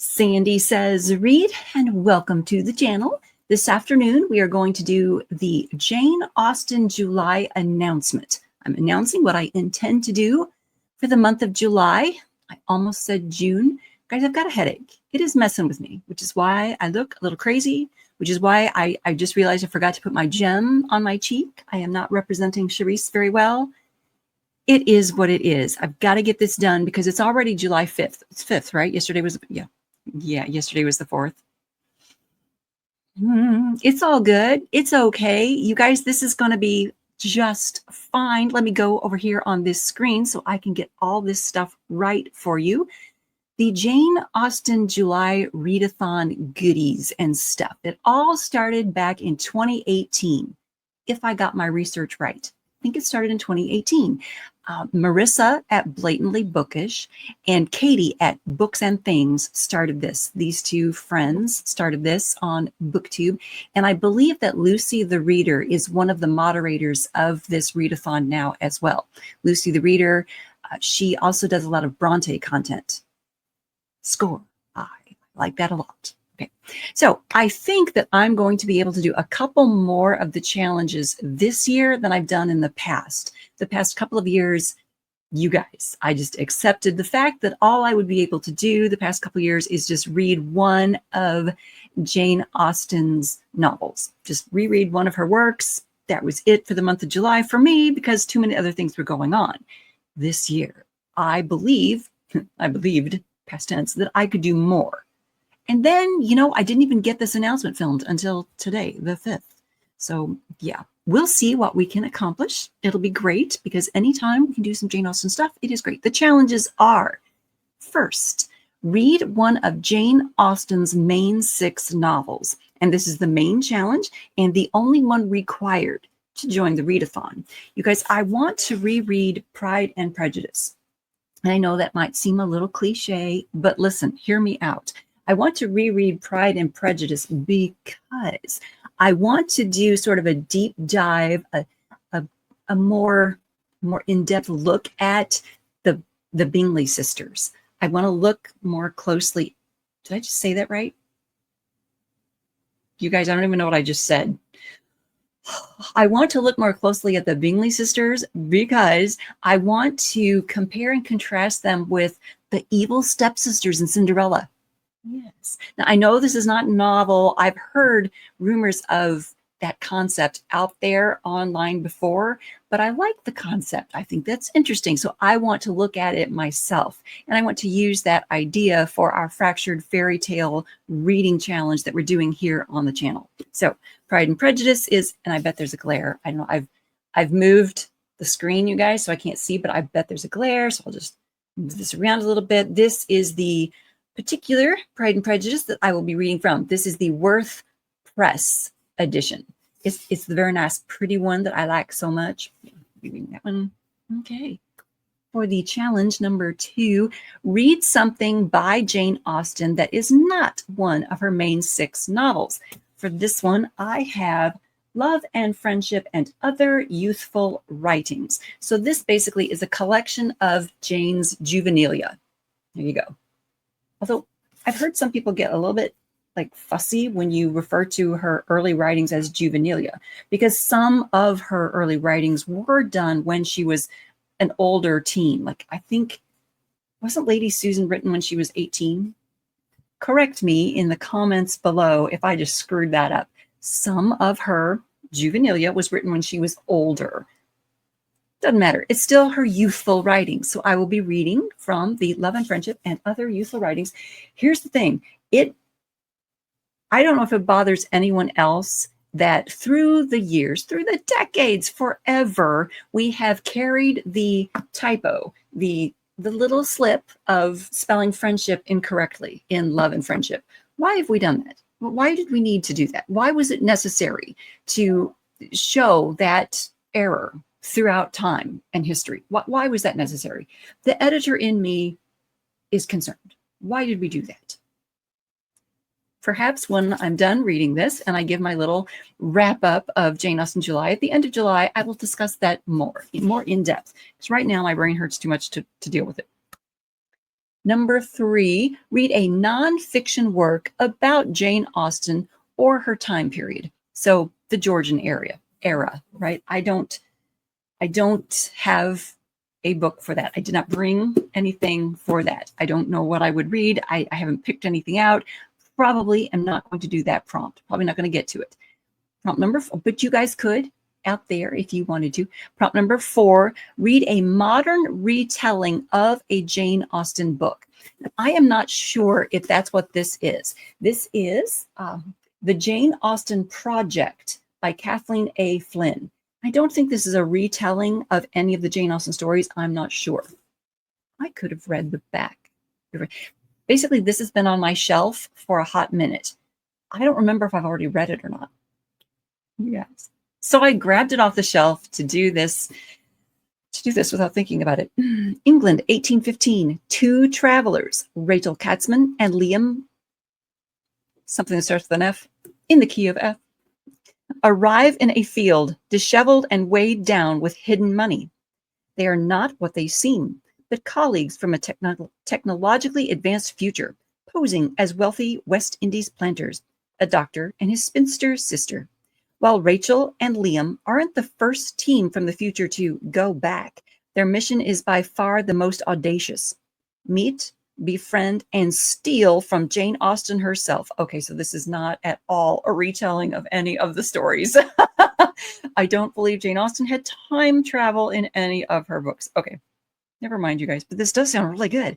Sandy Says Read, and welcome to the channel. This afternoon, we are going to do the Jane Austen July announcement. I'm announcing what I intend to do for the month of July. I almost said June. Guys, I've got a headache. It is messing with me, which is why I look a little crazy, which is why I just realized I forgot to put my gem on my cheek. I am not representing Charisse very well. It is what it is. I've got to get this done because it's already July 5th. It's 5th, right? Yesterday was, yesterday was the 4th. It's all good. It's okay. You guys, this is going to be just fine. Let me go over here on this screen so I can get all this stuff right for you. The Jane Austen July Readathon goodies and stuff. It all started back in 2018, if I got my research right. I think it started in 2018. Marissa at Blatantly Bookish and Katie at Books and Things started this. These two friends started this on BookTube. And I believe that Lucy the Reader is one of the moderators of this readathon now as well. Lucy the Reader, she also does a lot of Bronte content. Score. I like that a lot. Okay, so I think that I'm going to be able to do a couple more of the challenges this year than I've done in the past. The past couple of years, you guys, I just accepted the fact that all I would be able to do the past couple of years is just read one of Jane Austen's novels. Just reread one of her works. That was it for the month of July for me because too many other things were going on. This year, I believed, past tense, that I could do more. And then, you know, I didn't even get this announcement filmed until today, the 5th. So yeah, we'll see what we can accomplish. It'll be great because anytime we can do some Jane Austen stuff, it is great. The challenges are, first, read one of Jane Austen's main 6 novels. And this is the main challenge and the only one required to join the readathon. You guys, I want to reread Pride and Prejudice. And I know that might seem a little cliche, but listen, hear me out. I want to reread Pride and Prejudice because I want to do sort of a deep dive, a more in-depth look at the Bingley sisters. I want to look more closely. Did I just say that right? You guys, I don't even know what I just said. I want to look more closely at the Bingley sisters because I want to compare and contrast them with the evil stepsisters in Cinderella. Yes. Now, I know this is not novel. I've heard rumors of that concept out there online before, but I like the concept. I think that's interesting. So I want to look at it myself. And I want to use that idea for our Fractured Fairy Tale reading challenge that we're doing here on the channel. So Pride and Prejudice is, and I bet there's a glare. I don't know. I've moved the screen, you guys, so I can't see, but I bet there's a glare. So I'll just move this around a little bit. This is the particular Pride and Prejudice that I will be reading from. This is the Worth Press edition. It's the very nice, pretty one that I like so much. I'll be reading that one. Okay. For the challenge number 2, read something by Jane Austen that is not one of her main 6 novels. For this one, I have Love and Friendship and Other Youthful Writings. So this basically is a collection of Jane's juvenilia. There you go. Although I've heard some people get a little bit like fussy when you refer to her early writings as juvenilia, because some of her early writings were done when she was an older teen. Like I think, wasn't Lady Susan written when she was 18? Correct me in the comments below if I just screwed that up. Some of her juvenilia was written when she was older. Doesn't matter. It's still her youthful writings. So I will be reading from the Love and Friendship and Other Youthful Writings. Here's the thing. I don't know if it bothers anyone else that through the years, through the decades, forever, we have carried the typo, the little slip of spelling friendship incorrectly in Love and Friendship. Why have we done that? Why did we need to do that? Why was it necessary to show that error throughout time and history? Why was that necessary? The editor in me is concerned. Why did we do that? Perhaps when I'm done reading this and I give my little wrap up of Jane Austen July, at the end of July, I will discuss that more in depth. Because right now my brain hurts too much to deal with it. Number 3, read a nonfiction work about Jane Austen or her time period. So the Georgian era, right? I don't have a book for that. I did not bring anything for that. I don't know what I would read. I haven't picked anything out. Probably am not going to do that prompt. Probably not going to get to it. Prompt number 4, but you guys could out there if you wanted to. Prompt number 4, read a modern retelling of a Jane Austen book. Now, I am not sure if that's what this is. This is The Jane Austen Project by Kathleen A. Flynn. I don't think this is a retelling of any of the Jane Austen stories. I'm not sure. I could have read the back. Basically, this has been on my shelf for a hot minute. I don't remember if I've already read it or not. Yes. So I grabbed it off the shelf to do this without thinking about it. England, 1815. Two travelers, Rachel Katzman and Liam, something that starts with an F, in the key of F, arrive in a field disheveled and weighed down with hidden money. They are not what they seem, but colleagues from a technologically advanced future, posing as wealthy West Indies planters, a doctor and his spinster sister. While Rachel and Liam aren't the first team from the future to go back, their mission is by far the most audacious. Meet, befriend, and steal from Jane Austen herself. Okay, so this is not at all a retelling of any of the stories. I don't believe Jane Austen had time travel in any of her books. Okay, never mind, you guys, but this does sound really good.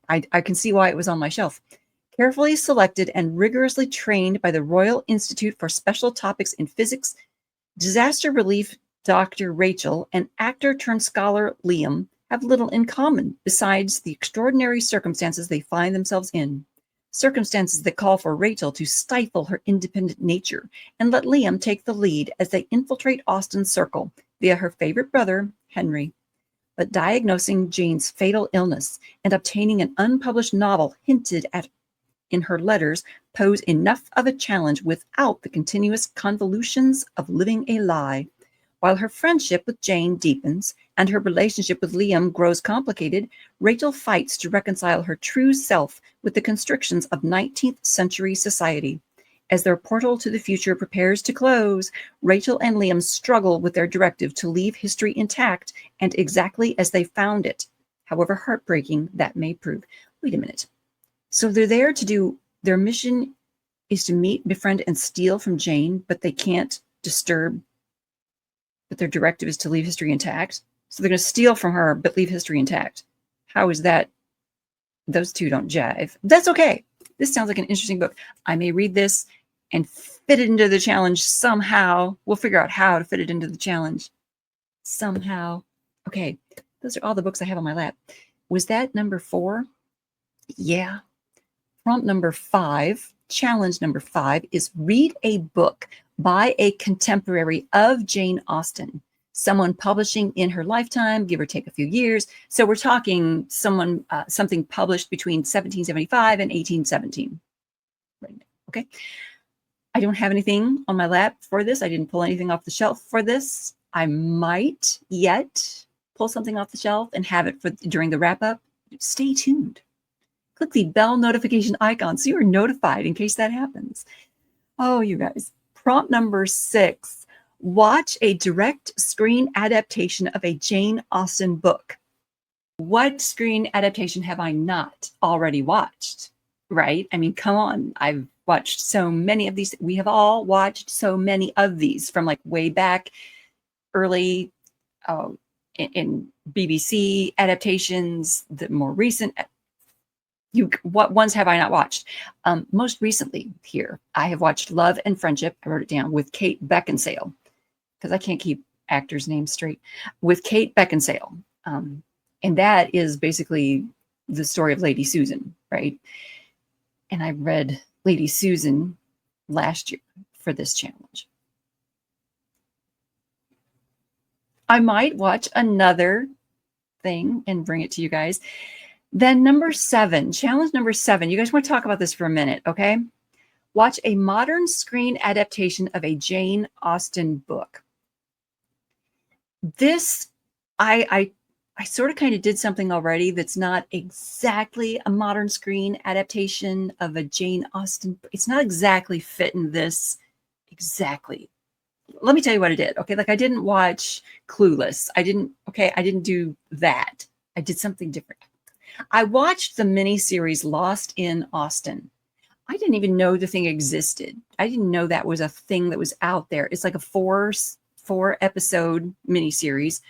I can see why it was on my shelf. Carefully selected and rigorously trained by the Royal Institute for Special Topics in Physics, disaster relief Dr. Rachel and actor-turned-scholar Liam have little in common besides the extraordinary circumstances they find themselves in. Circumstances that call for Rachel to stifle her independent nature and let Liam take the lead as they infiltrate Austen's circle via her favorite brother, Henry. But diagnosing Jane's fatal illness and obtaining an unpublished novel hinted at in her letters pose enough of a challenge without the continuous convolutions of living a lie. While her friendship with Jane deepens and her relationship with Liam grows complicated, Rachel fights to reconcile her true self with the constrictions of 19th century society. As their portal to the future prepares to close, Rachel and Liam struggle with their directive to leave history intact and exactly as they found it, however heartbreaking that may prove. Wait a minute. So they're there to do, their mission is to meet, befriend, and steal from Jane, but they can't disturb, but their directive is to leave history intact. So they're going to steal from her, but leave history intact. How is that? Those two don't jive. That's okay. This sounds like an interesting book. I may read this and fit it into the challenge somehow. We'll figure out how to fit it into the challenge somehow. Okay, those are all the books I have on my lap. Was that number 4? Yeah. Prompt number 5, challenge number 5 is read a book by a contemporary of Jane Austen, someone publishing in her lifetime, give or take a few years. So we're talking someone, something published between 1775 and 1817. Right. Okay. I don't have anything on my lap for this. I didn't pull anything off the shelf for this. I might yet pull something off the shelf and have it for during the wrap up. Stay tuned. Click the bell notification icon so you're notified in case that happens. Oh, you guys. Prompt number 6. Watch a direct screen adaptation of a Jane Austen book. What screen adaptation have I not already watched? Right? I mean, come on. I've watched so many of these. We have all watched so many of these from like way back early in BBC adaptations, the more recent. What ones have I not watched? Most recently here, I have watched Love and Friendship. I wrote it down with Kate Beckinsale because I can't keep actors' names straight. With Kate Beckinsale. And that is basically the story of Lady Susan, right? And I read Lady Susan last year for this challenge. I might watch another thing and bring it to you guys. Then number 7, challenge number 7. You guys want to talk about this for a minute, okay? Watch a modern screen adaptation of a Jane Austen book. This, I I sort of kind of did something already that's not exactly a modern screen adaptation of a Jane Austen. It's not exactly fitting this exactly. Let me tell you what I did. Okay. Like I didn't watch Clueless. I didn't do that. I did something different. I watched the miniseries Lost in Austen. I didn't even know the thing existed. I didn't know that was a thing that was out there. It's like a four episode miniseries.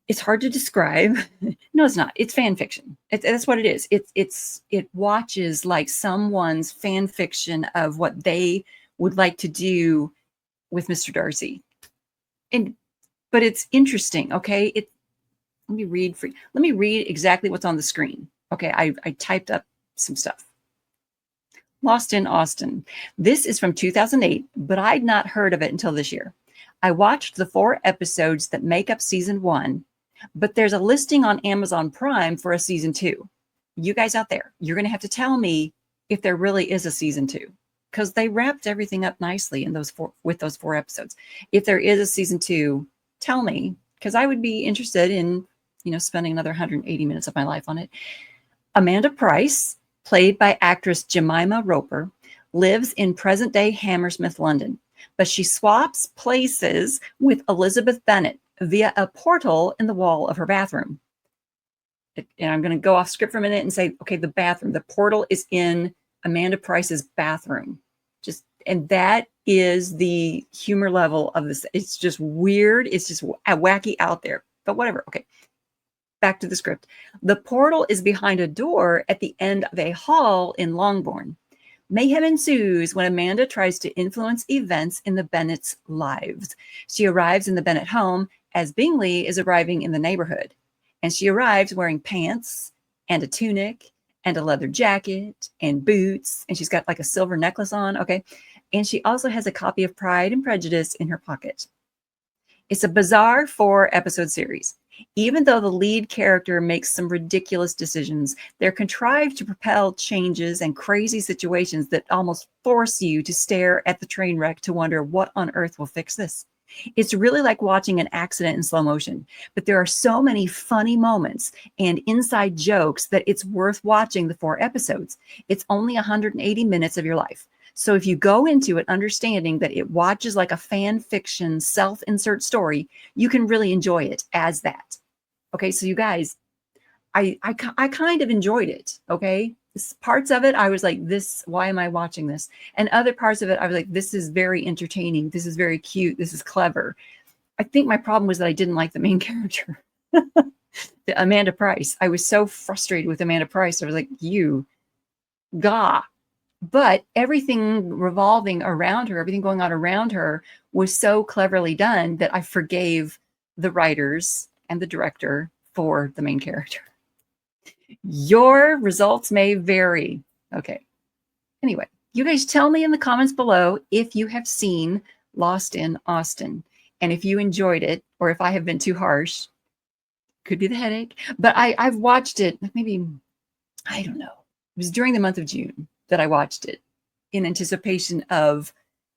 It's hard to describe. No, it's not. It's fan fiction. That's what it is. It watches like someone's fan fiction of what they would like to do with Mr. Darcy. But it's interesting. Okay. Let me read exactly what's on the screen. Okay. I typed up some stuff. Lost in Austen. This is from 2008, but I'd not heard of it until this year. I watched the 4 episodes that make up season 1, but there's a listing on Amazon Prime for a season 2. You guys out there, you're going to have to tell me if there really is a season 2, because they wrapped everything up nicely in those 4 episodes. If there is a season 2, tell me, because I would be interested in, spending another 180 minutes of my life on it. Amanda Price, played by actress Jemima Roper, lives in present-day Hammersmith, London, but she swaps places with Elizabeth Bennet via a portal in the wall of her bathroom. And I'm going to go off script for a minute and say, okay, the bathroom, the portal is in Amanda Price's bathroom. And that is the humor level of this. It's just weird. It's just wacky out there, but whatever. Okay. Back to the script. The portal is behind a door at the end of a hall in Longbourn. Mayhem ensues when Amanda tries to influence events in the Bennets' lives. She arrives in the Bennet home as Bingley is arriving in the neighborhood. And she arrives wearing pants and a tunic and a leather jacket and boots. And she's got like a silver necklace on. Okay. And she also has a copy of Pride and Prejudice in her pocket. It's a bizarre 4-episode series. Even though the lead character makes some ridiculous decisions, they're contrived to propel changes and crazy situations that almost force you to stare at the train wreck to wonder what on earth will fix this. It's really like watching an accident in slow motion, but there are so many funny moments and inside jokes that it's worth watching the 4 episodes. It's only 180 minutes of your life. So if you go into it understanding that it watches like a fan fiction self-insert story, you can really enjoy it as that. Okay, so you guys, I kind of enjoyed it. Okay, parts of it I was like, this, why am I watching this? And other parts of it I was like, this is very entertaining. This is very cute. This is clever. I think my problem was that I didn't like the main character, Amanda Price. I was so frustrated with Amanda Price. I was like, gah. But everything revolving around her, everything going on around her was so cleverly done that I forgave the writers and the director for the main character. Your results may vary. Okay. Anyway, you guys tell me in the comments below if you have seen Lost in Austen and if you enjoyed it or if I have been too harsh. Could be the headache. But I've watched it maybe, I don't know. It was during the month of June that I watched it in anticipation of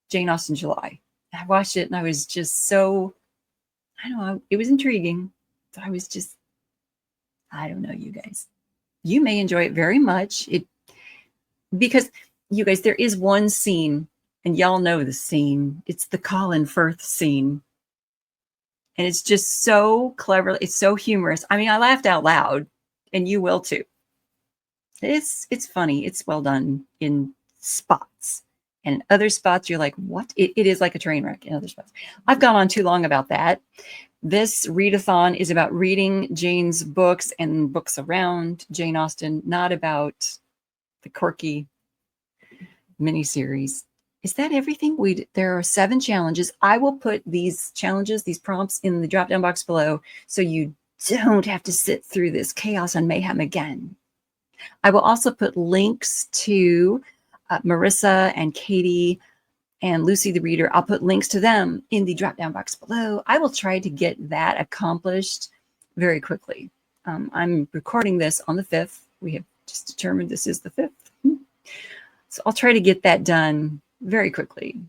Jane Austen July. I watched it and I was just so, I don't know, it was intriguing. But I was just, I don't know, you guys. You may enjoy it very much. Because you guys, there is one scene, and y'all know the scene. It's the Colin Firth scene. And it's just so clever. It's so humorous. I mean, I laughed out loud, and you will too. It's funny. It's well done in spots. And in other spots, you're like, what? It is like a train wreck in other spots. I've gone on too long about that. This readathon is about reading Jane's books and books around Jane Austen, not about the quirky miniseries. Is that everything? There are 7 challenges. I will put these challenges, these prompts in the drop-down box below so you don't have to sit through this chaos and mayhem again. I will also put links to Marissa and Katie and Lucy the Reader. I'll put links to them in the drop-down box below. I will try to get that accomplished very quickly. I'm recording this on the 5th. We have just determined this is the 5th. So I'll try to get that done very quickly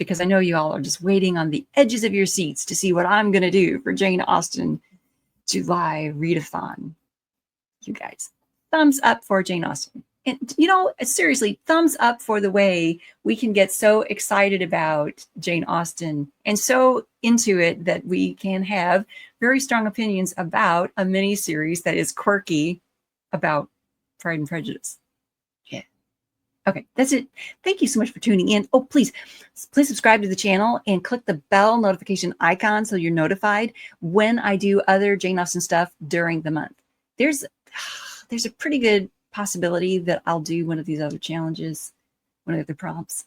because I know you all are just waiting on the edges of your seats to see what I'm going to do for Jane Austen July Readathon. You guys, thumbs up for Jane Austen. And, you know, seriously, thumbs up for the way we can get so excited about Jane Austen and so into it that we can have very strong opinions about a mini series that is quirky about Pride and Prejudice. Yeah. Okay, that's it. Thank you so much for tuning in. Oh, please subscribe to the channel and click the bell notification icon so you're notified when I do other Jane Austen stuff during the month. There's a pretty good possibility that I'll do one of these other challenges, one of the other prompts.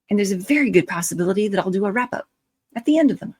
And there's a very good possibility that I'll do a wrap up at the end of the month.